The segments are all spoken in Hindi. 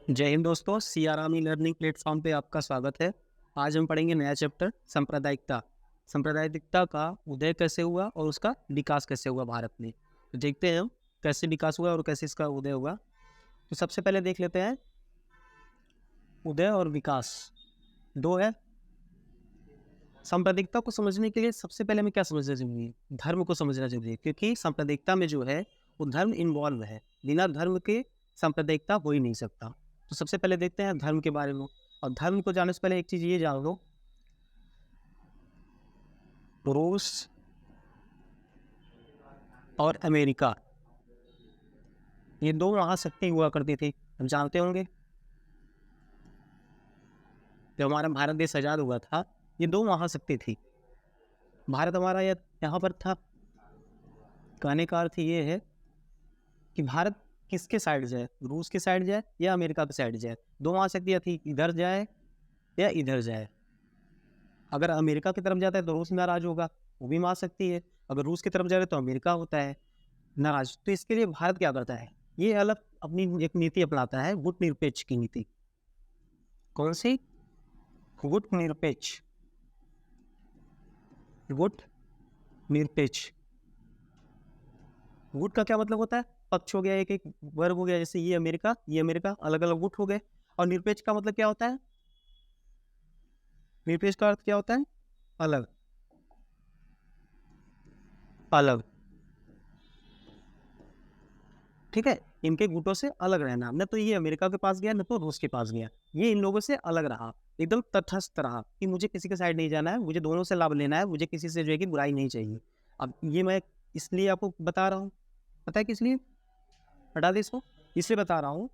जय हिंद दोस्तों, सियारामी लर्निंग प्लेटफॉर्म पे आपका स्वागत है। आज हम पढ़ेंगे नया चैप्टर सांप्रदायिकता। सांप्रदायिकता का उदय कैसे हुआ और उसका विकास कैसे हुआ भारत में। तो देखते हैं हम कैसे विकास हुआ और कैसे इसका उदय हुआ। तो सबसे पहले देख लेते हैं उदय और विकास दो है। सांप्रदायिकता को समझने के लिए सबसे पहले हमें क्या समझना जरूरी है? धर्म को समझना जरूरी है, क्योंकि सांप्रदायिकता में जो है वो धर्म इन्वॉल्व है। बिना धर्म के सांप्रदायिकता हो ही नहीं सकता। तो सबसे पहले देखते हैं धर्म के बारे में। और धर्म को जानने से पहले एक चीज ये जान लो, रूस और अमेरिका ये दो महाशक्ति हुआ करती थी। हम जानते होंगे जब हमारा भारत देश आजाद हुआ था, ये दो महाशक्ति थी। भारत हमारा यहाँ पर था। कहने का अर्थ ये है कि भारत किसके साइड जाए, रूस के साइड जाए या अमेरिका के साइड जाए। दो महाशक्तियाँ थी, इधर जाए या इधर जाए। अगर अमेरिका की तरफ जाता है तो रूस नाराज होगा, वो भी महाशक्ति है। अगर रूस की तरफ जा रहे हैं तो अमेरिका होता है नाराज। तो इसके लिए भारत क्या करता है, ये अलग अपनी एक नीति अपनाता है, गुट निरपेक्ष की नीति। कौन सी? गुट निरपेक्ष। गुट निरपेक्ष। गुट का क्या मतलब होता है? पक्ष हो गया, एक एक वर्ग हो गया। जैसे ये अमेरिका अलग अलग गुट हो गए। और निरपेक्ष का मतलब क्या होता है? निरपेक्ष का अर्थ क्या होता है? अलग अलग। ठीक है, इनके गुटों से अलग रहना। न तो ये अमेरिका के पास गया, न तो रूस के पास गया। ये इन लोगों से अलग रहा, एकदम तटस्थ रहा कि मुझे किसी के साइड नहीं जाना है, मुझे दोनों से लाभ लेना है, मुझे किसी से जो है कि बुराई नहीं चाहिए। अब ये मैं इसलिए आपको बता रहा हूँ, पता है किस लिए? हटा दे इसको। इसलिए बता रहा हूँ,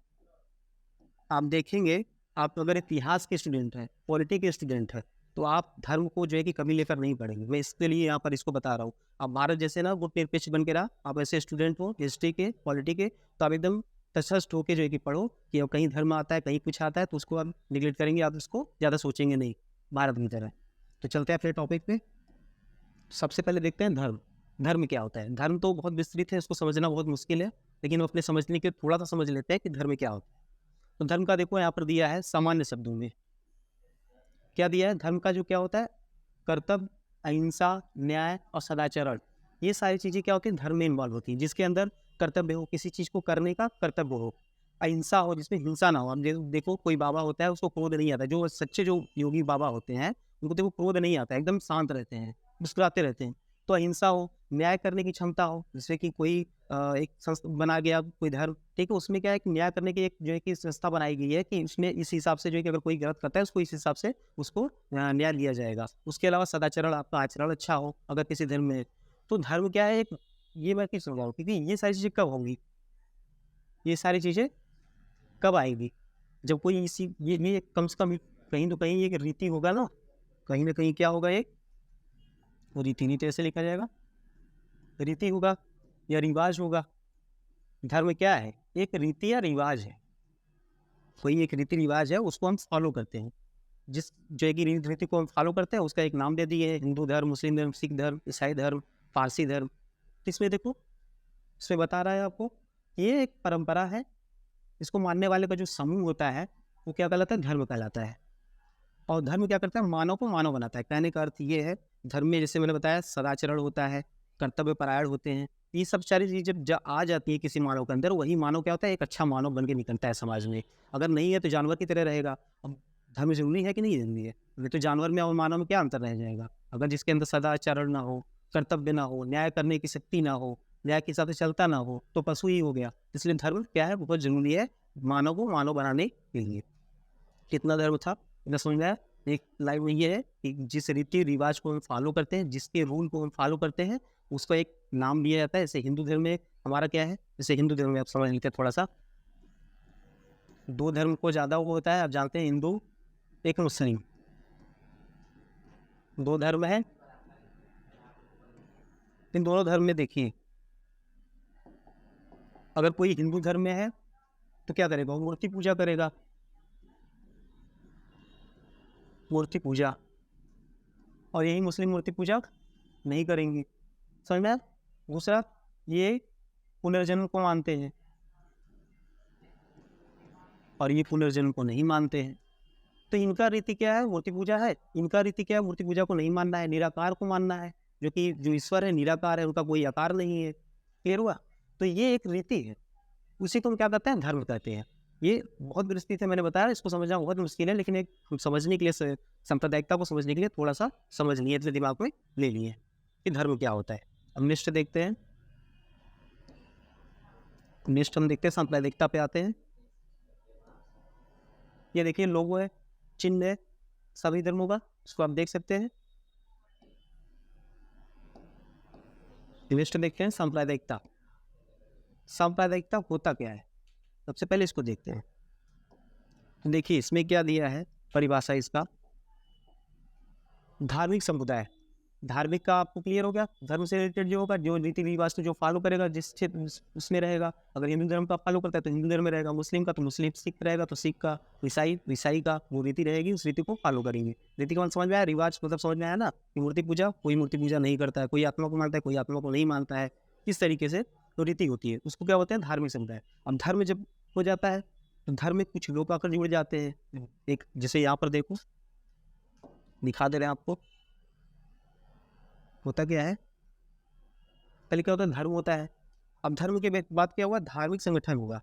आप देखेंगे, आप अगर इतिहास के स्टूडेंट हैं, पॉलिटी के स्टूडेंट हैं, तो आप धर्म को जो है कि कभी लेकर नहीं पढ़ेंगे। मैं इसके लिए यहाँ पर इसको बता रहा हूँ। आप भारत जैसे ना गुट निरपेक्ष बन के रहा, आप ऐसे स्टूडेंट हो हिस्ट्री के, पॉलिटी के, तो आप एकदम तटस्थ होकर जो है कि पढ़ो कि अब कहीं धर्म आता है, कहीं कुछ आता है, तो उसको आप निगलेक्ट करेंगे, आप उसको ज़्यादा सोचेंगे नहीं भारत की तरह। तो चलते हैं फिर टॉपिक पे। सबसे पहले देखते हैं धर्म। धर्म क्या होता है? धर्म तो बहुत विस्तृत है, इसको समझना बहुत मुश्किल है, लेकिन अपने समझने के थोड़ा सा समझ लेते हैं कि धर्म क्या होता है। तो धर्म का देखो यहाँ पर दिया है सामान्य शब्दों में। क्या दिया है? धर्म का जो क्या होता है, कर्तव्य, अहिंसा, न्याय और सदाचरण। ये सारी चीजें क्या होती है? धर्म में इन्वॉल्व होती है। जिसके अंदर कर्तव्य हो, किसी चीज को करने का कर्तव्य हो, अहिंसा हो, जिसमें हिंसा ना हो। अब देखो कोई बाबा होता है, उसको क्रोध नहीं आता। जो सच्चे जो योगी बाबा होते हैं, उनको देखो क्रोध नहीं आता, एकदम शांत रहते हैं, मुस्कुराते रहते हैं। तो अहिंसा हो, न्याय करने की क्षमता हो, जैसे कि कोई एक संस्था बना गया कोई धर्म, ठीक है, उसमें क्या है कि न्याय करने की एक जो है कि संस्था बनाई गई है कि उसमें इस हिसाब से जो है कि अगर कोई गलत करता है उसको इस हिसाब से उसको न्याय दिया जाएगा। उसके अलावा सदाचरण, आपका आचरण अच्छा हो अगर किसी धर्म में। तो धर्म क्या है एक, ये मैं क्यों समझाऊँ, क्योंकि ये सारी चीज़ें कब होंगी, ये सारी चीज़ें कब आएगी? जब कोई इसी ये कम से कम कहीं तो कहीं एक रीति होगा ना, कहीं ना कहीं क्या होगा, एक वो रीति नहीं तो ऐसे लिखा जाएगा, रीति होगा या रिवाज होगा। धर्म क्या है? एक रीति या रिवाज है। कोई एक रीति रिवाज है, उसको हम फॉलो करते हैं। जिस जो है कि रीति को हम फॉलो करते हैं, उसका एक नाम दे दिए है, हिंदू धर्म, मुस्लिम धर्म, सिख धर्म, ईसाई धर्म, पारसी धर्म। तो इसमें देखो, इसमें बता रहा है आपको, ये एक परंपरा है। इसको मानने वाले का जो समूह होता है वो क्या कहलाता है? धर्म कहलाता है। और धर्म क्या करता है? मानव को मानव बनाता है। कहने का अर्थ ये है, धर्म में जैसे मैंने बताया सदाचरण होता है, कर्तव्य परायण होते हैं। ये सब सारी चीज़ें जब आ जाती है किसी मानव के अंदर, वही मानव क्या होता है? एक अच्छा मानव बन के निकलता है समाज में। अगर नहीं है तो जानवर की तरह रहेगा। अब धर्म जरूरी है कि नहीं जरूरी है? नहीं तो जानवर में और मानव में क्या अंतर रह जाएगा? अगर जिसके अंदर सदाचरण ना हो, कर्तव्य ना हो, न्याय करने की शक्ति ना हो, न्याय के हिसाब से चलता ना हो, तो पशु ही हो गया। इसलिए धर्म क्या है? बहुत जरूरी है मानव को मानव बनाने के लिए। कितना धर्म था इतना समझ में आया? एक लाइन में ये है कि जिस रीति रिवाज को हम फॉलो करते हैं, जिसके रूल को हम फॉलो करते हैं, उसको एक नाम दिया जाता है। जैसे हिंदू धर्म में हमारा क्या है, जैसे हिंदू धर्म में आप समझ लेते हैं थोड़ा सा, दो धर्म को ज़्यादा वो होता है, आप जानते हैं, हिंदू एक मुस्लिम, दो धर्म है। इन दोनों धर्म में देखिए, अगर कोई हिंदू धर्म में है तो क्या करेगा? वो मूर्ति पूजा करेगा, मूर्ति पूजा। और यही मुस्लिम मूर्ति पूजा नहीं करेंगे। समझ में आया? दूसरा, ये पुनर्जन्म को मानते हैं। और ये पुनर्जन्म को नहीं मानते हैं। तो इनका रीति क्या है? मूर्ति पूजा है। इनका रीति क्या है? मूर्ति पूजा को नहीं मानना है, निराकार को मानना है, जो ईश्वर है निराकार है, उनका कोई आकार नहीं है। क्लियर हुआ? तो ये एक रीति है, उसी को हम क्या कहते हैं? धर्म कहते हैं। ये बहुत विस्तृत है, मैंने बताया, इसको समझना बहुत मुश्किल है, लेकिन एक समझने के लिए, सांप्रदायिकता को समझने के लिए थोड़ा सा समझ लिए, अपने दिमाग में ले लिए कि धर्म क्या होता है। अब नेक्स्ट देखते हैं, नेक्स्ट हम देखते हैं सांप्रदायिकता पे आते हैं। ये देखिए लोगो है, चिन्ह है सभी धर्मों का, इसको आप देख सकते हैं। नेक्स्ट देखते हैं सांप्रदायिकता। सांप्रदायिकता होता क्या है? सबसे पहले इसको देखते हैं। तो देखिए इसमें क्या दिया है परिभाषा इसका, धार्मिक समुदाय। धार्मिक का आपको क्लियर हो गया, धर्म से रिलेटेड जो होगा, जो रीति रिवाज को जो फॉलो करेगा, जिस क्षेत्र उसमें रहेगा। अगर हिंदू धर्म का फॉलो करता है तो हिंदू धर्म में रहेगा, मुस्लिम का तो मुस्लिम, सिख रहेगा तो सिख का, ईसाई का वो रीति रहेगी, उस रीति को फॉलो करेंगे। रीति का मतलब समझ में आया, रिवाज मतलब समझ में आया ना, कि मूर्ति पूजा, कोई मूर्ति पूजा नहीं करता है, कोई आत्मा को मानता है, कोई आत्मा को नहीं मानता है, किस तरीके से तो रीति होती है, उसको क्या बोलते हैं? धार्मिक समुदाय। अब धर्म जब हो जाता है तो धर्म में कुछ लोग आकर जुड़ जाते हैं। एक जैसे यहाँ पर देखो, दिखा दे रहे हैं आपको, होता क्या है, पहले क्या होता है? धर्म होता है। अब धर्म के बाद क्या हुआ? धार्मिक संगठन हुआ।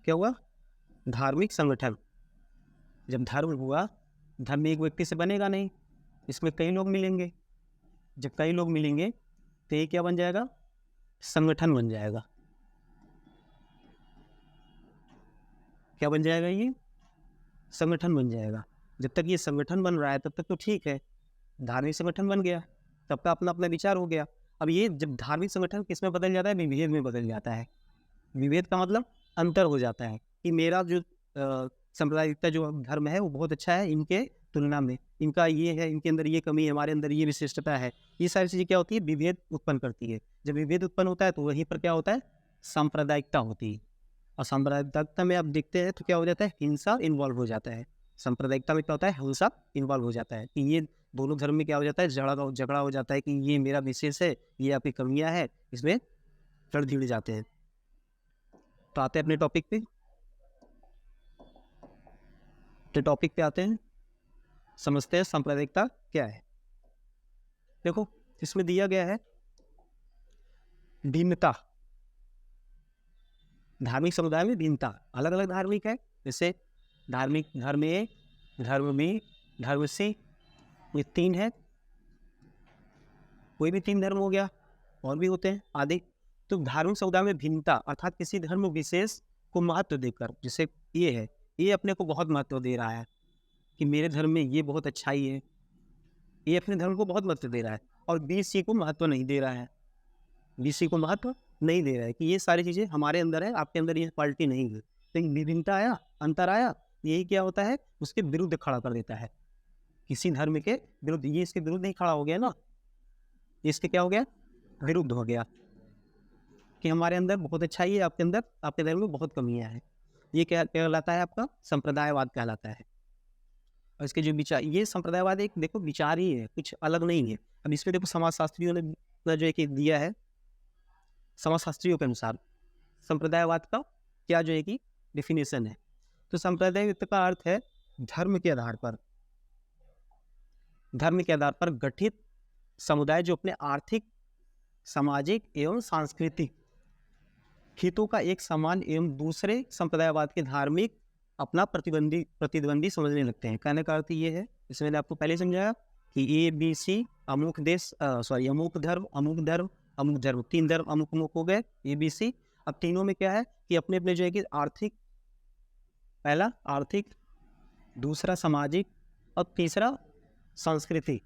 क्या हुआ? धार्मिक संगठन। जब धर्म हुआ, धर्म एक व्यक्ति से बनेगा नहीं, इसमें कई लोग मिलेंगे। जब कई लोग मिलेंगे तो ये क्या बन जाएगा? संगठन बन जाएगा। क्या बन जाएगा? ये संगठन बन जाएगा। जब तक ये संगठन बन रहा है तब तक तो ठीक है, धार्मिक संगठन बन गया, सबका अपना अपना विचार हो गया। अब ये जब धार्मिक संगठन किस में बदल जाता है? विभेद में बदल जाता है। विभेद का मतलब अंतर हो जाता है कि मेरा जो सांप्रदायिकता जो धर्म है वो बहुत अच्छा है इनके तुलना में, इनका ये है, इनके अंदर ये कमी है, हमारे अंदर ये विशिष्टता है। ये सारी चीज़ें क्या होती है? विभेद उत्पन्न करती है। जब विभेद उत्पन्न होता है तो वहीं पर क्या होता है? सांप्रदायिकता होती है। और सांप्रदायिकता में आप देखते हैं तो क्या हो जाता है? हिंसा इन्वॉल्व हो जाता है। सांप्रदायिकता में क्या होता है? हिंसा इन्वॉल्व हो जाता है कि ये दोनों धर्म में क्या हो जाता है? झगड़ा हो जाता है कि ये मेरा विशेष है, ये आपकी कमियां है, इसमें लड़ भिड़ जाते हैं। तो आते हैं अपने टॉपिक पे, आते हैं, समझते हैं सांप्रदायिकता क्या है। देखो इसमें दिया गया है भिन्नता। धार्मिक समुदाय में भिन्नता, अलग अलग धार्मिक है, जैसे धार्मिक, धर्म ए, धर्म बी, धर्म सी, ये तीन है। कोई भी तीन धर्म हो गया, और भी होते हैं आदि। तो धार्मिक समुदाय में भिन्नता अर्थात किसी धर्म विशेष को महत्व देकर, जैसे ये है, ये अपने को बहुत महत्व दे रहा है कि मेरे धर्म में ये बहुत अच्छाई है, ये अपने धर्म को बहुत महत्व दे रहा है, और बीसी को महत्व नहीं दे रहा है, बीसी को महत्व नहीं दे रहा है कि ये सारी चीज़ें हमारे अंदर है, आपके अंदर ये क्वालिटी नहीं है। तो विभिन्नता आया, अंतर आया, यही क्या होता है? उसके विरुद्ध खड़ा कर देता है, किसी धर्म के विरुद्ध। ये इसके विरुद्ध नहीं खड़ा हो गया ना, इसके क्या हो गया? विरुद्ध हो गया कि हमारे अंदर बहुत अच्छाई है, आपके अंदर, आपके धर्म में बहुत कमियां हैं। ये क्या कहलाता है? आपका संप्रदायवाद कहलाता है। और इसके जो विचार, ये संप्रदायवाद एक देखो विचार ही है, कुछ अलग नहीं है। अब इसमें देखो समाजशास्त्रियों ने जो एक दिया है, समाजशास्त्रियों के अनुसार संप्रदायवाद का क्या जो है कि डेफिनेशन है। तो संप्रदायवाद का अर्थ है धर्म के आधार पर, गठित समुदाय जो अपने आर्थिक, सामाजिक एवं सांस्कृतिक हितों का एक समान एवं दूसरे संप्रदायवाद के धार्मिक अपना प्रतिद्वंदी समझने लगते हैं। कहने का अर्थ ये है, इसमें मैंने आपको पहले समझाया कि ABC अमुक देश, अमुक धर्म, तीन धर्म अमुक हो गए ABC। अब तीनों में क्या है कि अपने अपने जो है कि आर्थिक, पहला आर्थिक, दूसरा सामाजिक और तीसरा सांस्कृतिक।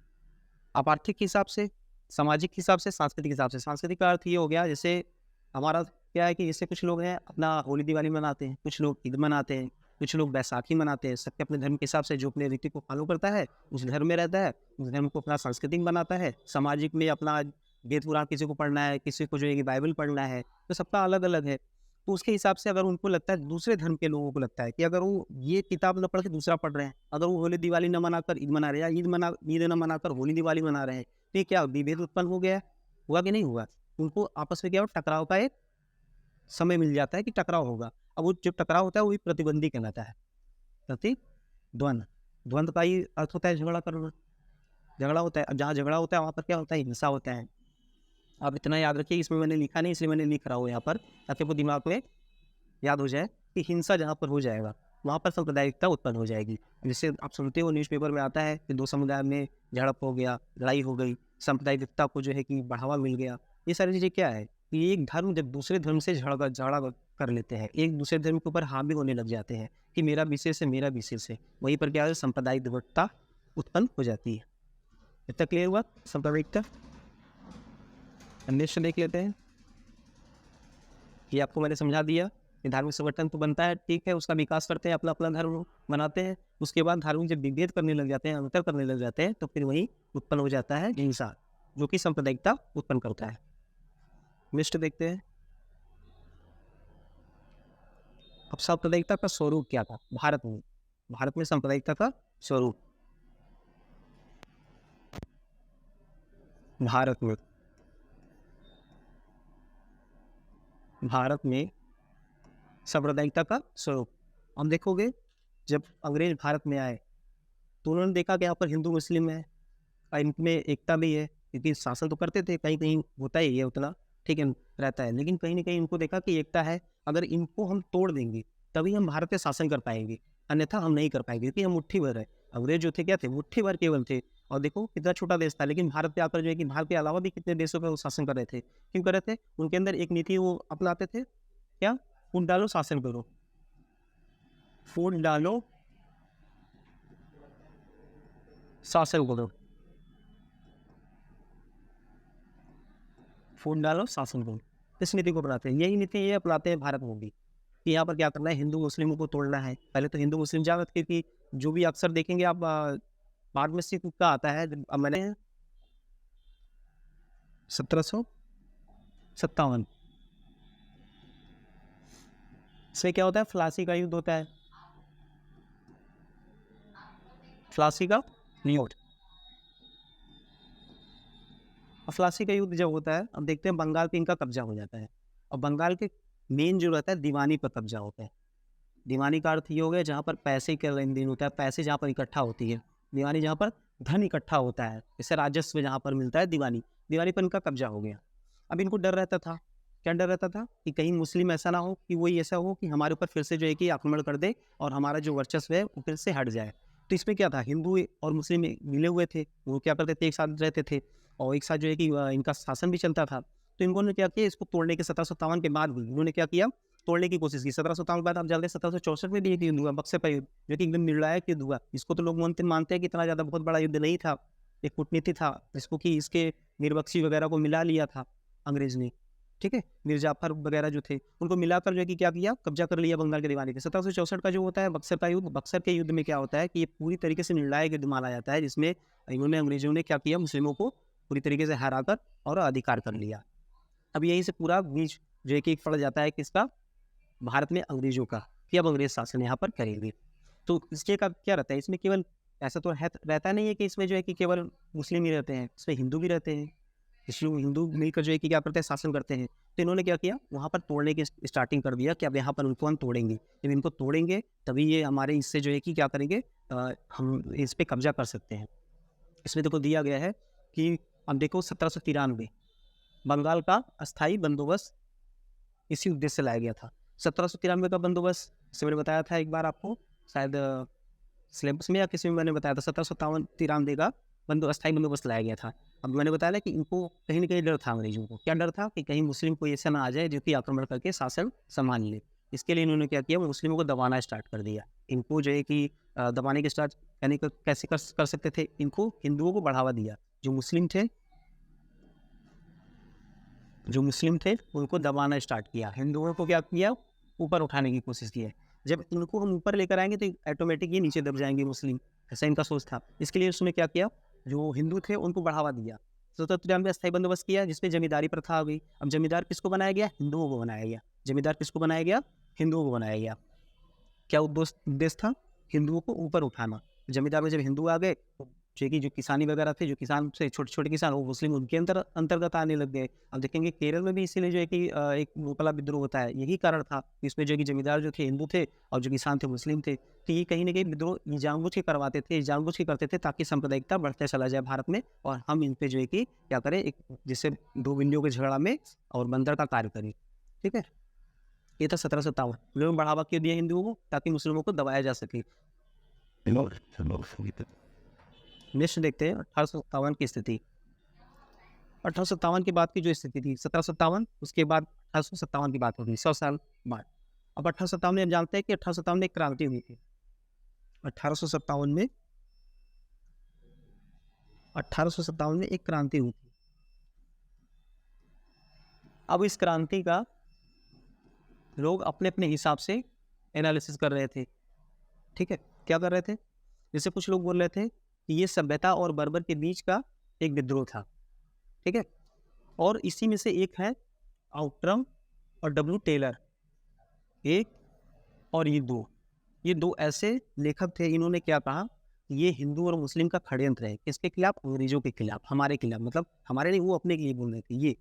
अब आर्थिक के हिसाब से, सामाजिक के हिसाब से, सांस्कृतिक के हिसाब से। सांस्कृतिक का अर्थ ये हो गया, जैसे हमारा क्या है कि जैसे कुछ लोग हैं अपना होली दिवाली मनाते हैं, कुछ लोग ईद मनाते हैं, कुछ लोग बैसाखी मनाते हैं। सबके अपने धर्म के हिसाब से, जो अपने रीति को फॉलो करता है उस धर्म में रहता है, उस धर्म को अपना सांस्कृतिक बनाता है। सामाजिक में अपना वेद पुराण किसी को पढ़ना है, किसी को जो है कि बाइबल पढ़ना है, तो सबका अलग अलग है। तो उसके हिसाब से अगर उनको लगता है, दूसरे धर्म के लोगों को लगता है कि अगर वो ये किताब न पढ़ के दूसरा पढ़ रहे हैं, अगर वो होली दिवाली न मनाकर ईद मना रहे हैं, या ईद न मनाकर होली दिवाली मना रहे हैं, तो ये क्या विभेद उत्पन्न हो गया? हुआ कि नहीं हुआ? उनको आपस में क्या हो, टकराव का एक समय मिल जाता है कि टकराव होगा। अब वो जो टकराव होता है वही प्रतिद्वंदी कहलाता है, प्रतिद्वंद। द्वंद का ही अर्थ होता है झगड़ा करना, झगड़ा होता है। अब जहाँ झगड़ा होता है वहाँ पर क्या होता है, हिंसा होता है। आप इतना याद रखिए, इसमें मैंने लिखा नहीं इसलिए मैंने लिख रहा हूँ यहाँ पर, ताकि वो दिमाग में याद हो जाए कि हिंसा जहाँ पर हो जाएगा वहाँ पर सांप्रदायिकता उत्पन्न हो जाएगी। जिससे आप सुनते हो न्यूज़पेपर में आता है कि दो समुदाय में झड़प हो गया, लड़ाई हो गई, सांप्रदायिकता को जो है कि बढ़ावा मिल गया। ये सारी चीज़ें क्या है कि एक धर्म जब दूसरे धर्म से झगड़ा कर लेते हैं, एक दूसरे धर्म के ऊपर हावी होने लग जाते हैं कि मेरा विशेष है, मेरा विशेष है, वहीं पर क्या है, सांप्रदायिक विविधता उत्पन्न हो जाती है। इतना क्लियर हुआ सांप्रदायिकता? नेक्स्ट देख लेते हैं। ये आपको मैंने समझा दिया कि धार्मिक संगठन तो बनता है, ठीक है, उसका विकास करते हैं, अपना अपना धर्म बनाते हैं। उसके बाद धार्मिक जब विभेद करने लग जाते हैं, अंतर करने लग जाते हैं, तो फिर वही उत्पन्न हो जाता है हिंसा, जो कि सांप्रदायिकता उत्पन्न करता है। नेक्स्ट देखते हैं। अब सांप्रदायिकता का स्वरूप क्या था भारत में? भारत में सांप्रदायिकता का स्वरूप, भारत में सांप्रदायिकता का स्वरूप हम देखोगे, जब अंग्रेज भारत में आए तो उन्होंने देखा कि यहाँ पर हिंदू मुस्लिम है, इनमें एकता भी है, क्योंकि शासन तो करते थे, कहीं कहीं होता ही है उतना, ठीक है, रहता है, लेकिन कहीं ना कहीं इनको देखा कि एकता है, अगर इनको हम तोड़ देंगे तभी हम भारत पे शासन कर पाएंगे, अन्यथा हम नहीं कर पाएंगे, क्योंकि हम मुट्ठी भर है। अंग्रेज जो थे क्या थे, मुट्ठी भर केवल थे। और देखो कितना छोटा देश था, लेकिन भारत पे आकर जो है कि भारत के अलावा भी कितने देशों पर वो शासन कर रहे थे। क्यों कर रहे थे? उनके अंदर एक नीति वो अपनाते थे, क्या, फूट डालो शासन करो, फूट डालो शासन करो, फूट डालो शासन करो, इस नीति को अपनाते हैं। यही नीति ये अपनाते हैं भारत में भी, कि यहाँ पर क्या करना है, हिंदू मुस्लिमों को तोड़ना है। पहले तो हिंदू मुस्लिम जागृत, क्योंकि जो भी अक्सर देखेंगे आप बाद में सिख का आता है, मैंने 1757 इसमें क्या होता है, फ्लासी का युद्ध होता है, फ्लासी का युद्ध। फ्लासी का युद्ध जब होता है, अब देखते हैं बंगाल पे इनका कब्जा हो जाता है, और बंगाल के मेन जो रहता है दीवानी पर कब्जा होता है। दीवानी का अर्थ ये हो गया जहाँ पर पैसे का लेन देन होता है, पैसे जहाँ पर इकट्ठा होती है, दीवानी जहाँ पर धन इकट्ठा होता है, इससे राजस्व जहाँ पर मिलता है, दीवानी, दीवानी पर इनका कब्जा हो गया। अब इनको डर रहता था, क्या डर रहता था कि कहीं मुस्लिम ऐसा ना हो कि वही ऐसा हो कि हमारे ऊपर फिर से जो है कि आक्रमण कर दे और हमारा जो वर्चस्व है वो फिर से हट जाए। तो इसमें क्या था, हिंदू और मुस्लिम मिले हुए थे, वो क्या करते थे, एक साथ रहते थे, और एक साथ जो है कि इनका शासन भी चलता था। तो इन्होंने क्या किया, इसको तोड़ने के 1757 के बाद भी इन्होंने क्या किया, तोड़ने की कोशिश की। 1757 के बाद आप जानते हैं 1764 में भी एक युद्ध हुआ, बक्सर का युद्ध, जो कि एकदम निर्णायक युद्ध हुआ। इसको तो लोग मानते हैं कि इतना ज़्यादा बहुत बड़ा युद्ध नहीं था, एक कूटनीति था, जिसको कि इसके निर्बख्शी वगैरह को मिला लिया था अंग्रेज ने, ठीक है, मीर जाफर वगैरह जो थे उनको मिलाकर जो है कि क्या किया, कब्जा कर लिया बंगाल के दीवानी पे। 1764 का जो होता है बक्सर का युद्ध, बक्सर के युद्ध में क्या होता है कि ये पूरी तरीके से निर्णायक युद्ध माना जाता है, जिसमें इन्होंने, अंग्रेजों ने क्या किया, मुस्लिमों को पूरी तरीके से हराकर और अधिकार कर लिया। अब यहीं से पूरा बीच जो है कि पड़ जाता है किसका, भारत में अंग्रेजों का, कि अब अंग्रेज शासन यहाँ पर करेंगे। तो इसके का क्या रहता है, इसमें केवल ऐसा तो रहता नहीं है कि इसमें जो है कि केवल मुस्लिम ही रहते हैं, इसमें हिंदू भी रहते हैं। इसलिए हिंदू मिलकर जो है कि क्या करते हैं, शासन करते हैं। तो इन्होंने क्या किया, वहाँ पर तोड़ने की स्टार्टिंग कर दिया कि अब यहाँ पर उनको हम तोड़ेंगे, जब इनको तोड़ेंगे तभी ये हमारे इससे जो है कि क्या करेंगे, हम इस पर कब्जा कर सकते हैं। इसमें देखो दिया गया है कि अब देखो 1793 बंगाल का अस्थाई बंदोबस्त इसी उद्देश्य से लाया गया था। 1793 का बंदोबस्त से मैंने बताया था एक बार आपको, शायद सिलेबस में या किसी में मैंने बताया था, 1793 का अस्थाई बंदोबस्त लाया गया था। अब मैंने बताया ना कि इनको कहीं ना कहीं डर था, अंग्रेजों को क्या डर था कि कहीं मुस्लिम कोई ऐसा ना आ जाए जो कि आक्रमण करके शासन संभाल ले। इसके लिए इन्होंने क्या किया, मुस्लिमों को दबाना स्टार्ट कर दिया। इनको जो है कि दबाने के स्टार्ट यानी कैसे कर सकते थे, इनको हिंदुओं को बढ़ावा दिया। जो मुस्लिम थे उनको दबाना स्टार्ट किया, हिंदुओं को क्या किया, ऊपर उठाने की कोशिश की है। जब इनको हम ऊपर लेकर आएंगे तो ऑटोमेटिक ये नीचे दब जाएंगे मुस्लिम, ऐसा इनका सोच था। इसके लिए उसने क्या किया, जो हिंदू थे उनको बढ़ावा दिया। 1793 अस्थायी बंदोबस्त किया, जिसमें जमींदारी प्रथा आ गई। अब जमींदार किसको बनाया गया, हिंदुओं को बनाया गया। जमींदार किसको बनाया गया, हिंदुओं को बनाया गया। क्या उद्देश्य था, हिंदुओं को ऊपर उठाना। जमींदार में जब हिंदू आ गए, जो किसानी वगैरह थे, जो किसान से छोटे-छोटे किसान वो मुस्लिम उनके अंतर्गत आने लग गए। अब देखेंगे केरल में भी इसीलिए जो है कि एक भूपला विद्रोह होता है, यही कारण था कि इसमें जो है कि जमींदार जो थे हिंदू थे और जो किसान थे मुस्लिम थे। तो ये कहीं न कहीं विद्रोह ये जानबूझ के करवाते थे, जानबूझ के करते थे ताकि सांप्रदायिकता बढ़ते चला जाए भारत में और हम इन पे जो है कि क्या करें, एक जिससे 2 बिंदुओं के झगड़ा में और बंदर का कार्य करें। ठीक है? ये था 1757। लोगों ने बढ़ावा क्यों दिया हिंदुओं को? ताकि मुस्लिमों को दबाया जा सके। नेक्स्ट देखते हैं 1857 की स्थिति। 1857 के बाद की जो स्थिति थी 1757, उसके बाद 1857 की बात होगी 100 साल बाद। अब 1857 में हम जानते हैं कि 1857 में एक क्रांति हुई थी। 1857 में 1857 में एक क्रांति हुई थी। अब इस क्रांति का लोग अपने-अपने हिसाब से एनालिसिस कर रहे थे। ठीक है? क्या कर रहे थे? जैसे कुछ लोग बोल रहे थे कि ये सभ्यता और बर्बर के बीच का एक विद्रोह था। ठीक है? और इसी में से एक है आउट्रम और डब्ल्यू टेलर। एक और ये दो ऐसे लेखक थे, इन्होंने क्या कहा, ये हिंदू और मुस्लिम का षड्यंत्र है। किसके खिलाफ? अंग्रेजों के खिलाफ, हमारे खिलाफ। मतलब हमारे नहीं, वो अपने के लिए बोल रहे थे। ये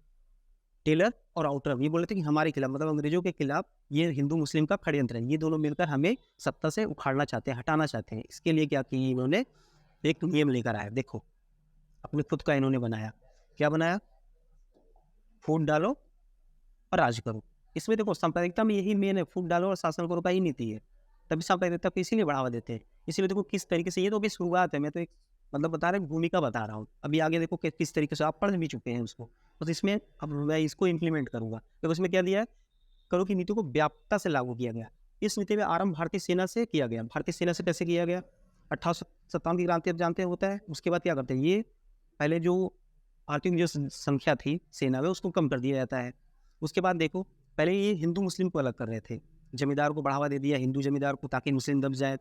टेलर और आउट्रम ये बोल रहे थे कि हमारे खिलाफ, मतलब अंग्रेजों के खिलाफ ये हिंदू मुस्लिम का षड्यंत्र है। ये दोनों मिलकर हमें सत्ता से उखाड़ना चाहते हैं, हटाना चाहते हैं। इसके लिए क्या किया इन्होंने? एक नियम लेकर आया। देखो, अपने खुद का इन्होंने बनाया। क्या बनाया? फूट डालो और राज करो। इसमें देखो सांप्रदायिकता में यही मेन है, फूट डालो और शासन करो का ही नीति है। तभी सांप्रदायिकता को इसीलिए बढ़ावा देते हैं। इसीलिए देखो किस तरीके से, ये तो अभी शुरुआत है, मैं तो एक मतलब बता रहा हूँ, भूमिका बता रहा हूँ। अभी आगे देखो कि किस तरीके से आप पढ़ भी चुके हैं उसको। बस इसमें अब मैं इसको इम्प्लीमेंट करूँगा। तो उसमें क्या दिया है? करो की नीति को व्यापकता से लागू किया गया। इस नीति में आरंभ भारतीय सेना से किया गया। भारतीय सेना से कैसे किया गया? 1857 की क्रांति आप जानते हैं होता है। उसके बाद क्या करते हैं? ये पहले जो भारतीय की जो संख्या थी सेना में, उसको कम कर दिया जाता है। उसके बाद देखो, पहले ये हिंदू मुस्लिम को अलग कर रहे थे। जमींदार को बढ़ावा दे दिया, हिंदू जमींदार को, ताकि मुस्लिम दब जाए।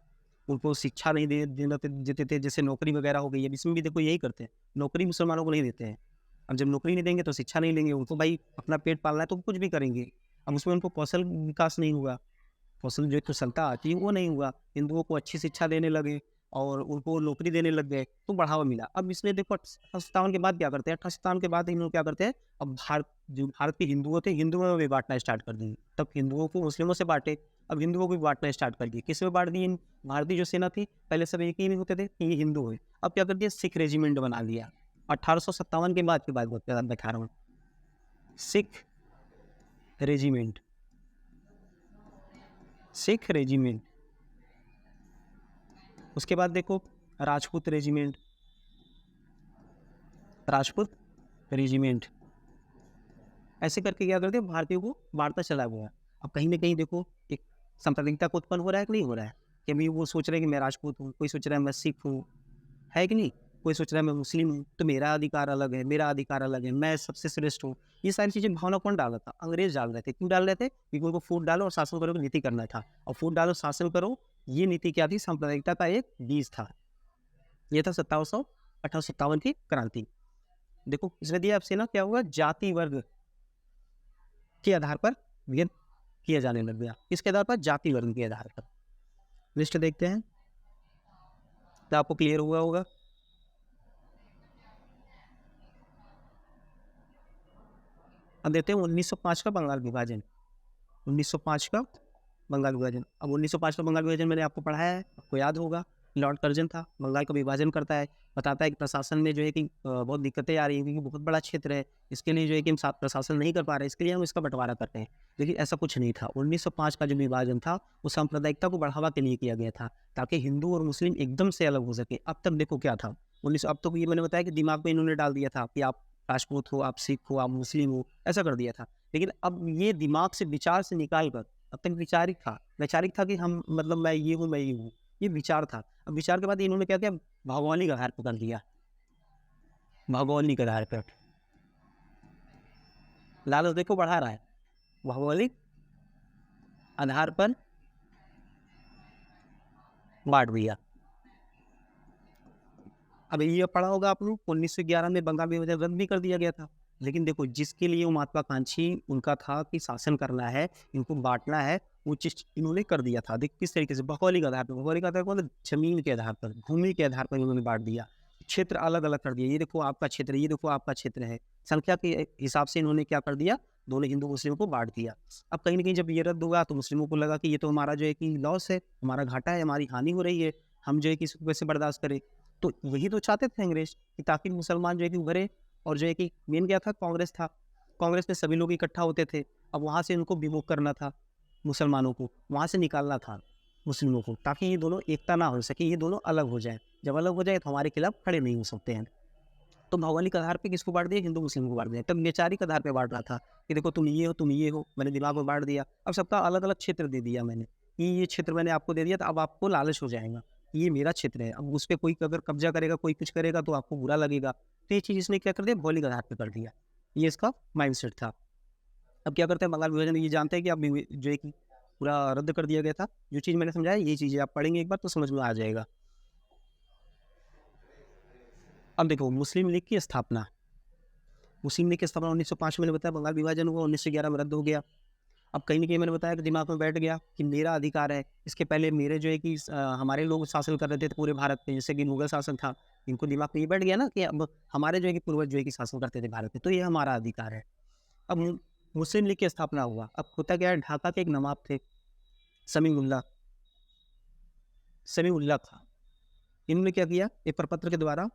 उनको शिक्षा नहीं देते थे, जैसे नौकरी वगैरह हो गई। अब इसमें भी देखो यही करते हैं, नौकरी मुसलमानों को नहीं देते हैं। अब जब नौकरी नहीं देंगे तो शिक्षा नहीं लेंगे। उनको भाई अपना पेट पालना है तो कुछ भी करेंगे। अब उसमें उनको कौशल विकास नहीं हुआ, कौशल जो कुशलता आती है वो नहीं हुआ। हिंदुओं को अच्छी शिक्षा देने लगे और उनको नौकरी देने लग गए, तो बढ़ावा मिला। अब इसमें देखो 1857 के बाद क्या करते हैं? 1857 के बाद इन लोग क्या करते हैं? अब भारत के हिंदुओं थे, हिंदुओं में भी बांटना स्टार्ट कर दिए। तब हिंदुओं को मुस्लिमों से बांटे, अब हिंदुओं को भी बांटना स्टार्ट कर दिए। किस में बांट दिए? भारतीय जो सेना थी, पहले सब एक ही नहीं होते थे कि ये हिंदू हुए। अब क्या कर दिया? सिख रेजिमेंट बना दिया। 1857 के बाद की बात दिखा रहा हूँ। Sikh regiment, Sikh regiment. उसके बाद देखो राजपूत रेजिमेंट, राजपूत रेजिमेंट। ऐसे करके क्या करते हैं? भारतीयों को बांटता चला गया। अब कहीं ना कहीं देखो एक सांप्रदायिकता को उत्पन्न हो रहा है कि नहीं हो रहा है? कि अभी वो सोच रहे हैं कि मैं राजपूत हूँ, कोई सोच रहा है मैं सिख हूँ, है कि नहीं? कोई सोच रहा है मैं मुस्लिम हूँ, तो मेरा अधिकार अलग है, मेरा अधिकार अलग है, मैं सबसे श्रेष्ठ हूँ। ये सारी चीज़ें भावना कौन डाल रहा था? अंग्रेज डाल रहे थे। क्यों डाल रहे थे? क्योंकि उनको फूट डालो और शासन करो की नीति करना था। और फूट डालो शासन करो, ये नीति क्या थी? सांप्रदायिकता का एक बीज था। ये था 1857 की क्रांति। देखो इसमें दिया आपसे ना, क्या हुआ? जाति वर्ग के आधार पर भेद किया जाने लग गया। किसके आधार पर? जाति वर्ग के आधार पर। लिस्ट देखते हैं तो आपको क्लियर हुआ होगा। अब देखते हैं 1905 का बंगाल विभाजन। 1905 का बंगाल विभाजन। अब 1905 का बंगाल विभाजन मैंने आपको पढ़ाया है, आपको याद होगा। लॉर्ड कर्जन था, बंगाल का विभाजन करता है, बताता है कि प्रशासन में जो है कि बहुत दिक्कतें आ रही हैं, क्योंकि बहुत बड़ा क्षेत्र है। इसके लिए जो है कि हम प्रशासन नहीं कर पा रहे, इसके लिए हम इसका बंटवारा करते हैं। लेकिन ऐसा कुछ नहीं था। 1905 का जो विभाजन था वो सांप्रदायिकता को बढ़ावा के लिए किया गया था, ताकि हिंदू और मुस्लिम एकदम से अलग हो सके। अब तक देखो क्या था, अब तो ये मैंने बताया कि दिमाग में इन्होंने डाल दिया था कि आप राजपूत हो, आप सिख हो, आप मुस्लिम हो, ऐसा कर दिया था। लेकिन अब ये दिमाग से, विचार से निकाल कर, अब तक वैचारिक था कि हम, मतलब मैं ये हूँ, मैं ये हूँ, ये विचार था। अब विचार के बाद इन्होंने क्या किया? भौगोलिक आधार पर कर दिया। भौगोलिक आधार पर लालच देखो बढ़ा रहा है। भौगोलिक आधार पर बांट दिया। अब ये पढ़ा होगा आप लोग, 1911 में बंगाल विभाजन रद्द भी कर दिया गया था। लेकिन देखो जिसके लिए वो महत्वाकांक्षी उनका था कि शासन करना है, इनको बांटना है, वो चीज इन्होंने कर दिया था। देख किस तरीके से, भौगोलिक आधार पर। भौगोलिक आधार पर मतलब जमीन के आधार पर, भूमि के आधार पर इन्होंने बांट दिया। क्षेत्र अलग अलग कर दिया, ये देखो आपका क्षेत्र, ये देखो आपका क्षेत्र है। संख्या के हिसाब से इन्होंने क्या कर दिया, दोनों हिंदू मुस्लिम को बांट दिया। अब कहीं ना कहीं जब ये रद्द हुआ तो मुस्लिमों को लगा कि ये तो हमारा जो है कि लॉस है, हमारा घाटा है, हमारी हानि हो रही है, हम जो है कि इसको कैसे बर्दाश्त करें। तो यही तो चाहते थे अंग्रेज कि ताकि मुसलमान जो है कि उभरे। और जो है कि मेन क्या था, कांग्रेस था, कांग्रेस में सभी लोग इकट्ठा होते थे। अब वहाँ से उनको विमुख करना था, मुसलमानों को वहाँ से निकालना था मुस्लिमों को, ताकि ये दोनों एकता ना हो सके, ये दोनों अलग हो जाए। जब अलग हो जाए तो हमारे खिलाफ खड़े नहीं हो सकते हैं। तो भौगोलिक आधार पे किसको बांट दिया, हिंदू मुस्लिम को बांट दिया। तब वैचारिक आधार पे बांट रहा था कि देखो तुम ये हो, तुम ये हो, मैंने दिमाग में बांट दिया। अब सबका अलग अलग क्षेत्र दे दिया मैंने, कि ये क्षेत्र मैंने आपको दे दिया, तो अब आपको लालच हो जाएगा, ये मेरा क्षेत्र है। अब उस पर कोई अगर कब्जा करेगा, कोई कुछ करेगा तो आपको बुरा लगेगा। तो ये चीज़ इसने क्या कर दिया, भौगोलिक आधार पर कर दिया। ये इसका माइंड था। अब क्या करते हैं, बंगाल विभाजन ये जानते हैं कि अब जो है कि पूरा रद्द कर दिया गया था। जो चीज़ मैंने समझाया, ये चीज़ें आप पढ़ेंगे एक बार तो समझ में आ जाएगा। अब देखो मुस्लिम लीग की स्थापना, मुस्लिम लीग की स्थापना 1905 में मैंने बताया, बंगाल विभाजन हुआ, 1911 में रद्द हो गया। अब कहीं ना कहीं मैंने बताया कि दिमाग में बैठ गया कि मेरा अधिकार है। इसके पहले मेरे जो है कि हमारे लोग शासन कर रहे थे पूरे भारत में, जैसे कि मुगल शासन था। इनको दिमाग में ये बैठ गया ना कि अब हमारे जो है कि पूर्वज जो है कि शासन करते थे भारत में, तो ये हमारा अधिकार है। अब मुस्लिम लीग की स्थापना हुआ। अब होता क्या है, ढाका के एक नवाब थे, समीउल्लाह समीउल्लाह खां। इन्होंने क्या किया, एक प्रपत्र के द्वारा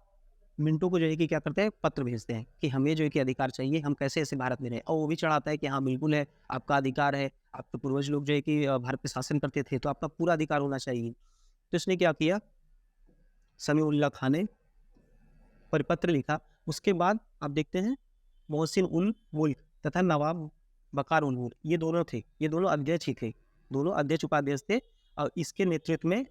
मिंटो को जो है कि क्या करते हैं, पत्र भेजते हैं कि हमें जो है कि अधिकार चाहिए, हम कैसे ऐसे भारत में रहें। और वो भी चढ़ाता है कि हाँ बिल्कुल है, आपका अधिकार है, आपके पूर्वज लोग जो है कि भारत पे शासन करते थे, तो आपका पूरा अधिकार होना चाहिए। तो इसने क्या किया, समीउल्लाह खान ने परिपत्र लिखा। उसके बाद आप देखते हैं मोहसिन उल मुल्क तथा नवाब बकार उल मुल्क, ये दोनों थे, ये दोनों अध्यक्ष ही थे, दोनों अध्यक्ष उपाध्यक्ष थे। और इसके नेतृत्व में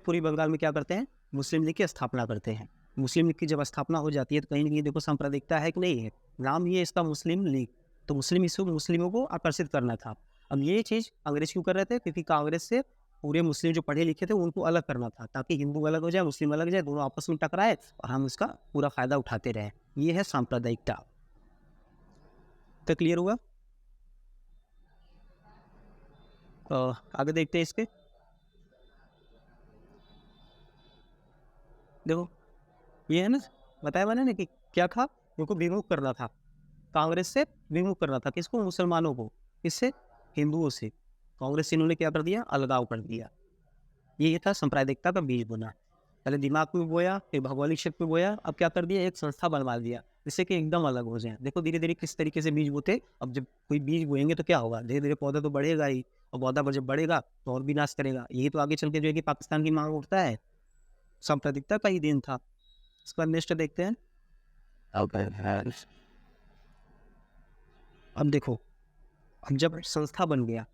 पूरी बंगाल में क्या करते हैं, मुस्लिम लीग की स्थापना करते हैं। मुस्लिम लीग की जब स्थापना हो जाती है तो कहीं ना कहीं देखो सांप्रदायिकता है कि नहीं है, नाम ही है इसका मुस्लिम लीग। तो मुस्लिमों को आकर्षित करना था। अब ये चीज़ अंग्रेज क्यों कर रहे थे, क्योंकि कांग्रेस से पूरे मुस्लिम जो पढ़े लिखे थे उनको अलग करना था, ताकि हिंदू अलग हो जाए, मुस्लिम अलग हो जाए, दोनों आपस में टकराए और हम इसका पूरा फायदा उठाते रहे। ये है सांप्रदायिकता। तो क्लियर हुआ। आगे देखते हैं इसके। देखो ये है ना, बताया मैंने ना कि क्या था, उनको विमुख करना था, कांग्रेस से विमुख करना था। किसको, मुसलमानों को। किससे, हिंदुओं से। कांग्रेस से इन्होंने क्या कर दिया, अलगाव कर दिया। ये था सांप्रदायिकता का बीज बोना। पहले दिमाग में बोया, फिर भौगोलिक क्षेत्र में बोया, अब क्या कर दिया, एक संस्था बनवा दिया जिससे कि एकदम अलग हो जाए। देखो धीरे धीरे किस तरीके से बीज बोते। अब जब कोई बीज बोएंगे तो क्या होगा, धीरे धीरे पौधा तो बढ़ेगा ही, और पौधा जब बढ़ेगा तो और भी नाश करेगा। यही तो आगे चल के जो है कि पाकिस्तान की मांग उठता है, सांप्रदायिकता का ही दिन था। इसका नेक्स्ट देखते हैं। अब देखो, अब जब संस्था बन गया,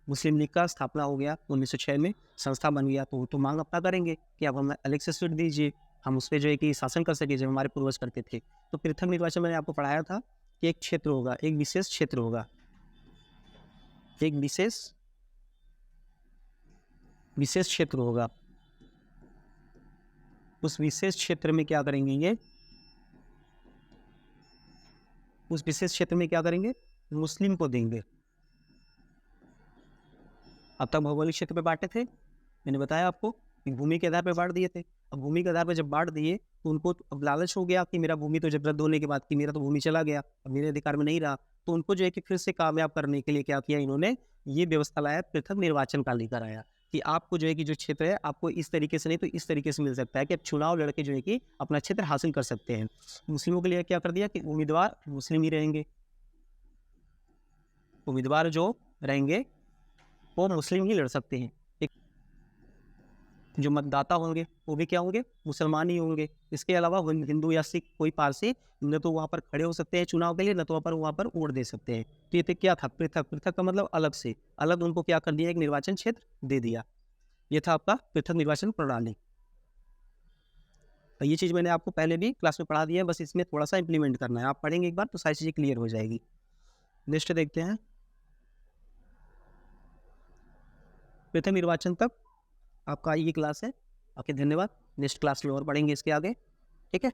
मुस्लिम लीग का स्थापना हो गया 1906 में, संस्था बन गया, तो वो तो मांग अपना करेंगे कि अब हमें अलग से सीट दीजिए, हम उस पर जो है कि शासन कर सके जब हमारे पूर्वज करते थे। तो पृथक निर्वाचन मैंने आपको पढ़ाया था कि एक क्षेत्र होगा, एक विशेष क्षेत्र होगा, एक विशेष क्षेत्र होगा। उस विशेष क्षेत्र में क्या करेंगे ये, उस विशेष क्षेत्र में क्या करेंगे, मुस्लिम को देंगे। अब तक भौगोलिक क्षेत्र पे बांटे थे, मैंने बताया आपको कि भूमि के आधार पर बांट दिए थे। अब भूमि के आधार पर जब बांट दिए तो उनको अब लालच हो गया कि मेरा भूमि तो जब रद्द होने के बाद कि मेरा तो भूमि चला गया, अब मेरे अधिकार में नहीं रहा। तो उनको जो है कि फिर से कामयाब करने के लिए क्या किया इन्होंने, ये व्यवस्था लाया, पृथक निर्वाचन का लेकर आया कि आपको जो है कि जो क्षेत्र है आपको इस तरीके से नहीं तो इस तरीके से मिल सकता है, कि आप चुनाव लड़के जो है कि अपना क्षेत्र हासिल कर सकते हैं। मुस्लिमों के लिए क्या कर दिया कि उम्मीदवार मुस्लिम ही रहेंगे, उम्मीदवार जो रहेंगे वो मुस्लिम ही लड़ सकते हैं। एक जो मतदाता होंगे वो भी क्या होंगे, मुसलमान ही होंगे। इसके अलावा हिंदू या सिख कोई पारसी न तो वहाँ पर खड़े हो सकते हैं चुनाव के लिए, न तो वहाँ पर वोट दे सकते हैं। तो ये तो क्या था, पृथक। पृथक का मतलब अलग से, अलग उनको क्या कर दिया, एक निर्वाचन क्षेत्र दे दिया। ये था आपका पृथक निर्वाचन प्रणाली। तो ये चीज़ मैंने आपको पहले भी क्लास में पढ़ा दिया है, बस इसमें थोड़ा सा इंप्लीमेंट करना है। आप पढ़ेंगे एक बार तो सारी चीज़ें क्लियर हो जाएगी। नेक्स्ट देखते हैं, पृथक निर्वाचन तक आपका ये क्लास है। ओके, धन्यवाद। नेक्स्ट क्लास में और पढ़ेंगे इसके आगे, ठीक है।